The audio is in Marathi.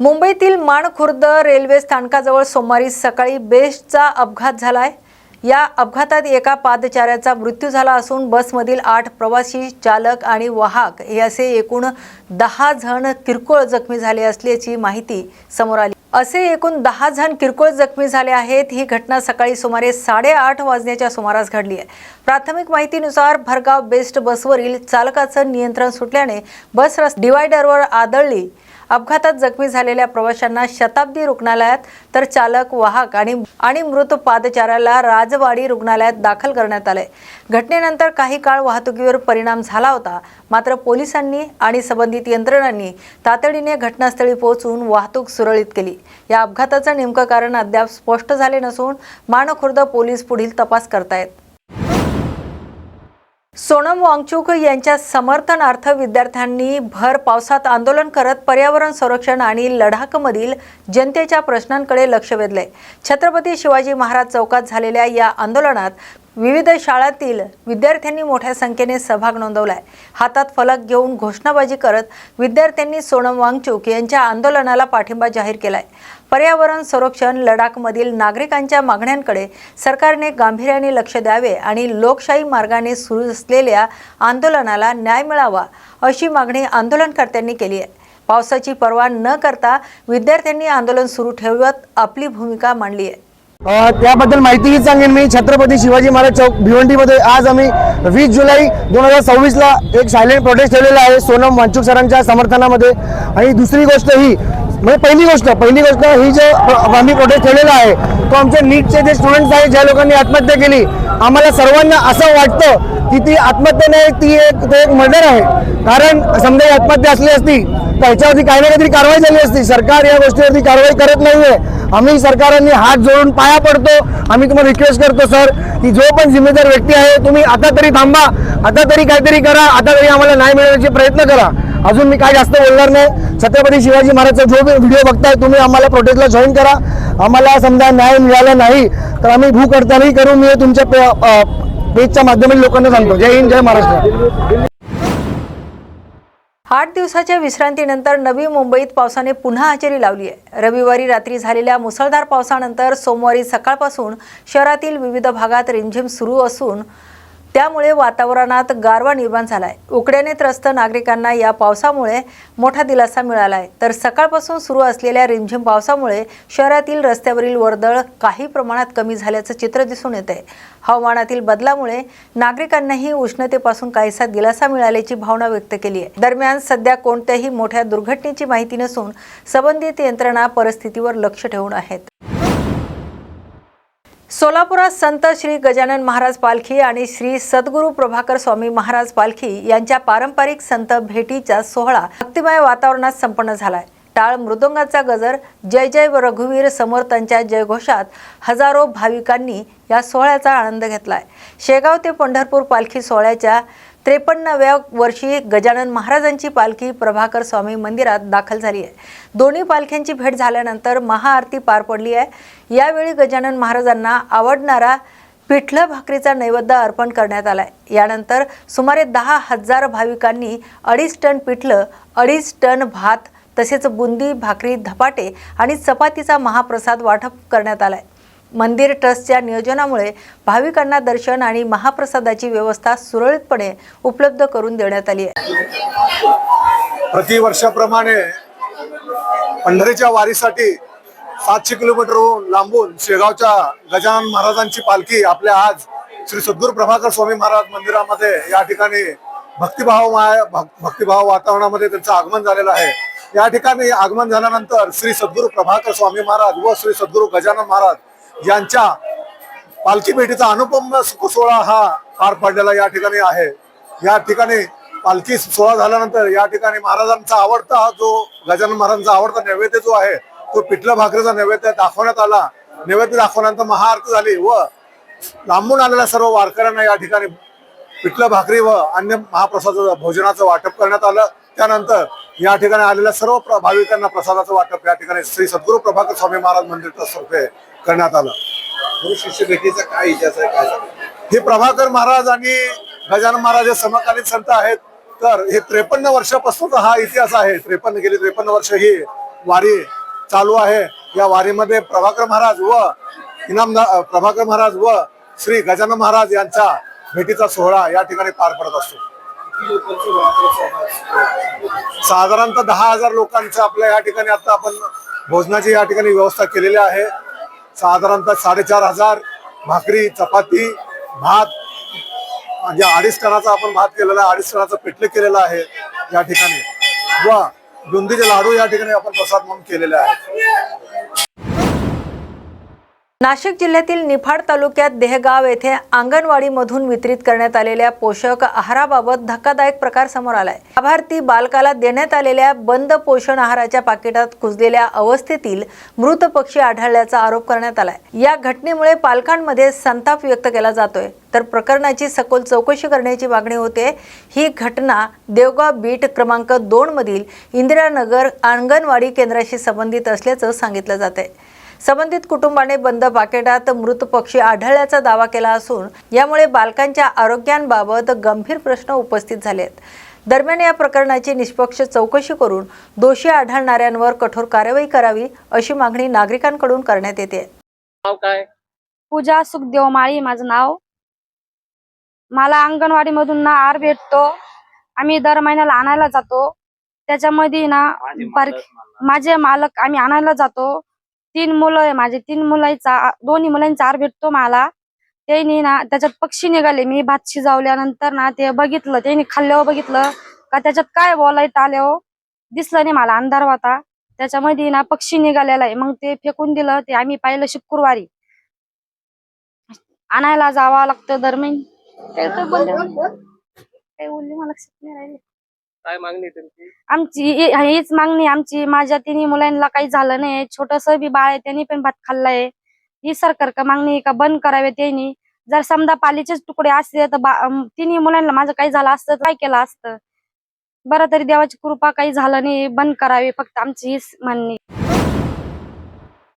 मुंबईतील माणखुर्द रेल्वे स्थानकाजवळ सोमवारी सकाळी बेस्टचा अपघात झालाय। या अपघातात एका पादचाऱ्याचा मृत्यू झाला असून बसमधील 8 प्रवासी, चालक आणि वाहक हे असे एकूण 10 जण किरकोळ जखमी झाले असल्याची माहिती समोर आली। असे एकूण 10 जण किरकोळ जखमी झाले आहेत। ही घटना सकाळी सुमारे 8:30 वाजण्याच्या सुमारास घडली आहे। प्राथमिक माहितीनुसार भरगाव बेस्ट बसवरील चालकाचं नियंत्रण सुटल्याने बस डिवायडरवर आदळली। अपघातात जखमी झालेल्या प्रवाशांना शताब्दी रुग्णालयात तर चालक, वाहक आणि मृत पादचाऱ्याला राजवाडी रुग्णालयात दाखल करण्यात आले। घटनेनंतर काही काळ वाहतुकीवर परिणाम झाला होता, मात्र पोलिसांनी आणि संबंधित यंत्रणांनी तातडीने घटनास्थळी पोहोचून वाहतूक सुरळीत केली। या अपघाताचं नेमकं कारण अद्याप स्पष्ट झाले नसून माणखुर्द पोलीस पुढील तपास करतायत। सोनम वांगचुक यांच्या समर्थनार्थ विद्यार्थ्यांनी भर पावसात आंदोलन करत पर्यावरण संरक्षण आणि लडाखमधील जनतेच्या प्रश्नांकडे लक्ष वेधले। छत्रपती शिवाजी महाराज चौकात झालेल्या या आंदोलनात विविध शाळांतील विद्यार्थ्यांनी मोठ्या संख्येने सहभाग नोंदवलाय। हातात फलक घेऊन घोषणाबाजी करत विद्यार्थ्यांनी सोनम वांगचुक यांच्या आंदोलनाला पाठिंबा जाहीर केलाय। पर्यावरण संरक्षण, लडाखमधील नागरिकांच्या मागण्यांकडे सरकारने गांभीर्याने लक्ष द्यावे आणि लोकशाही मार्गाने सुरू असलेल्या आंदोलनाला न्याय मिळावा अशी मागणी आंदोलनकर्त्यांनी केली आहे। पावसाची पर्वा न करता विद्यार्थ्यांनी आंदोलन सुरू ठेवत आपली भूमिका मांडली आहे। त्याबद्दल माहिती सांगेन मी। छत्रपती शिवाजी महाराज चौक भिवंडीमध्ये आज आम्ही 20 जुलै 2026 ला एक सायलेंट प्रोटेस्ट ठेवलेला आहे सोनम वांगचुक सरांच्या समर्थनामध्ये। आणि दुसरी गोष्ट ही म्हणजे पहिली गोष्ट ही जो आम्ही प्रोटेस्ट ठेवलेला आहे तो आमचे नीटचे जे स्टुडंट्स आहेत, ज्या लोकांनी आत्महत्या केली, आम्हाला सर्वांना असं वाटतं की ती आत्महत्या नाही, ती एक मर्डर आहे। कारण समजा ही आत्महत्या असली असती तर याच्यावरती काही ना काहीतरी कारवाई झाली असती। सरकार या गोष्टीवरती कारवाई करत नाहीये। आम्ही सरकारने हात जोडून पाया पडतो। आम्ही तुम्हाला रिक्वेस्ट करतो सर की जो पण जिम्मेदार व्यक्ती आहे, तुम्ही आता तरी थांबा, आता तरी काहीतरी करा, आता तरी आम्हाला न्याय मिळवण्याचे प्रयत्न करा। अजून मी काय जास्त बोलणार नाही। छत्रपती शिवाजी महाराजचा जो व्हिडिओ बघताय तुम्ही, आम्हाला प्रोटेस्टला जॉईन करा। आम्हाला समजा न्याय मिळाला नाही तर आम्ही भूक हडतालही करू। मी तुमच्या पेजच्या माध्यमातून लोकांना सांगतो। जय हिंद, जय महाराष्ट्र। 8 दिवसाच्या विश्रांतीनंतर नवी मुंबईत पावसाने पुन्हा हजेरी लावली आहे। रविवारी रात्री झालेल्या मुसळधार पावसानंतर सोमवारी सकाळपासून शहरातील विविध भागात रिमझिम सुरू असून त्यामुळे वातावरणात गारवा निर्माण झालाय। उकड्याने त्रस्त नागरिकांना या पावसामुळे मोठा दिलासा मिळाला आहे। तर सकाळपासून सुरू असलेल्या रिमझिम पावसामुळे शहरातील रस्त्यावरील वर्दळ काही प्रमाणात कमी झाल्याचं चित्र दिसून येत आहे। हवामानातील बदलामुळे नागरिकांनाही उष्णतेपासून काहीसा दिलासा मिळाल्याची भावना व्यक्त केली आहे। दरम्यान सध्या कोणत्याही मोठ्या दुर्घटनेची माहिती नसून संबंधित यंत्रणा परिस्थितीवर लक्ष ठेवून आहेत। सोलापुरात संत श्री गजानन महाराज पालखी आणि श्री सद्गुरू प्रभाकर स्वामी महाराज पालखी यांच्या पारंपरिक संत भेटीचा सोहळा भक्तिमय वातावरणात संपन्न झालाय। टाळ मृदुंगाचा गजर, जय जय रघुवीर समर्थांच्या जयघोषात हजारो भाविकांनी या सोहळ्याचा आनंद घेतलाय। शेगाव ते पंढरपूर पालखी सोहळ्याच्या 53व्या वर्षी गजानन महाराजांची पालखी प्रभाकर स्वामी मंदिरात दाखल झाली आहे। दोन्ही पालख्यांची भेट झाल्यानंतर महाआरती पार पडली आहे। यावेळी गजानन महाराजांना आवडणारा पिठलं भाकरीचा नैवेद्य अर्पण करण्यात आलाय। यानंतर सुमारे 10,000 भाविकांनी 2.5 टन पिठलं, 2.5 टन भात तसेच बुंदी, भाकरी, धपाटे आणि चपातीचा महाप्रसाद वाटप करण्यात आलाय। मंदिर ट्रस्टच्या नियोजनामुळे भाविकांना दर्शन आणि महाप्रसादाची व्यवस्था सुरळीतपणे उपलब्ध करून देण्यात आली आहे। प्रतिवर्षाप्रमाणे पंढरीच्या वारीसाठी 700 किलोमीटरहून लांबून शेगावच्या गजानन महाराजांची पालखी आपल्या आज श्री सद्गुरू प्रभाकर स्वामी महाराज मंदिरामध्ये या ठिकाणी भक्तिभाव वातावरणामध्ये त्यांचं आगमन झालेलं आहे। या ठिकाणी आगमन झाल्यानंतर श्री सद्गुरू प्रभाकर स्वामी महाराज व श्री सद्गुरू गजानन महाराज यांच्या पालखी भेटीचा अनुपम सोहळा हा पार पडलेला या ठिकाणी आहे। या ठिकाणी पालखी सोहळा झाल्यानंतर या ठिकाणी महाराजांचा आवडता जो गजानन महाराजांचा आवडता नैवेद्य जो आहे तो पिठलं भाकरीचा नैवेद्य दाखवण्यात आला। नैवेद्य दाखवल्यानंतर महाआरती झाली व लांबून आलेल्या सर्व वारकऱ्यांना या ठिकाणी पिठलं भाकरी व अन्य महाप्रसाद भोजनाचं वाटप करण्यात आलं। त्यानंतर या ठिकाणी आलेल्या सर्व भाविकांना प्रसादाचं वाटप या ठिकाणी श्री सद्गुरू प्रभाकर स्वामी महाराज मंदिर ट्रस्टतर्फे करण्यात आलं। गुरु शिष्य भेटीचा काय इतिहास आहे, काय हे प्रभाकर महाराज आणि गजानन महाराज हे समकालीन संत आहेत। तर हे 53 वर्षापासूनचा हा इतिहास आहे। गेली 53 वर्ष ही वारी चालू आहे. या वारीमध्ये प्रभाकर महाराज व प्रभाकर महाराज व श्री गजानन महाराज यांच्या भेटीचा सोहळा या ठिकाणी पार पडत असतो. साधारणतः 10,000 लोकांचं आपल्या या ठिकाणी आता आपण भोजनाची या ठिकाणी व्यवस्था केलेली आहे. साधारणतः 4,500 भाकरी, चपाती, भात, म्हणजे 2.5 टनाचा आपण भात केलेला आहे, 2.5 टनाचं पिठलं केलेलं आहे या ठिकाणी व बुंदीचे लाडू या ठिकाणी आपण प्रसाद म्हणून केलेले आहेत. नाशिक जिल्ह्यातील निफाड तालुक्यात देहगाव येथे अंगणवाडीमधून वितरित करण्यात आलेल्या पोषक आहाराबाबत धक्कादायक प्रकार समोर आलाय. लाभार्थी बालकाला देण्यात आलेल्या बंद पोषण आहाराच्या पाकिटात कुजलेल्या अवस्थेतील मृत पक्षी आढळल्याचा आरोप करण्यात आलाय. या घटनेमुळे पालकांमध्ये संताप व्यक्त केला जातोय, तर प्रकरणाची सखोल चौकशी करण्याची मागणी होते. ही घटना देवगाव बीट क्रमांक 2 मधील इंदिरानगर अंगणवाडी केंद्राशी संबंधित असल्याचं सांगितलं जातंय. संबंधित कुटुंबाने बंद पाकिटात मृत पक्षी आढळल्याचा दावा केला असून यामुळे बालकांच्या आरोग्याबाबत गंभीर प्रश्न उपस्थित झाले आहेत. दरम्यान या प्रकरणाची निष्पक्ष चौकशी करून दोषी आढळणाऱ्यांवर कठोर कारवाई करावी अशी मागणी नागरिकांकडून करण्यात येते. नाव काय? पूजा सुखदेव माळी माझं नाव. मला अंगणवाडी मधून ना आहार भेटतो. आम्ही दर महिन्याला आणायला जातो. त्याच्यामध्ये ना माझे मालक आम्ही आणायला जातो. 3 मुलं आहे माझे. 3 मुलांचा 2 मुलांचा आहार भेटतो मला. त्यांनी ना त्याच्यात पक्षी निघाले. मी भात शिजवल्यानंतर ना ते बघितलं, त्यांनी खाल्ल्यावर बघितलं का त्याच्यात काय बोलायचं आल्यावर दिसलं नाही मला, अंधार होता. त्याच्यामध्ये ना पक्षी निघालेला आहे. मग ते फेकून दिलं. ते आम्ही पाहिलं शुक्रवारी. आणायला जावं लागतं दरम्यान. काय बोलले मला लक्षात नाही राहिले. काय मागणी आहे तुमची? आमची हीच मागणी आमची. माझ्या 3 मुलांना काही झालं नाही. छोटस बी बाळ आहे, त्यांनी पण भात खाल्लाय. ही सरकार का मागणी का बंद करावे त्यांनी. जर समजा पालीचेच तुकडे असते तर 3 मुलांना माझं काही झालं असतं काय केलं असतं. बरं तरी देवाची कृपा काही झालं नाही. बंद करावे फक्त आमची हीच मागणी.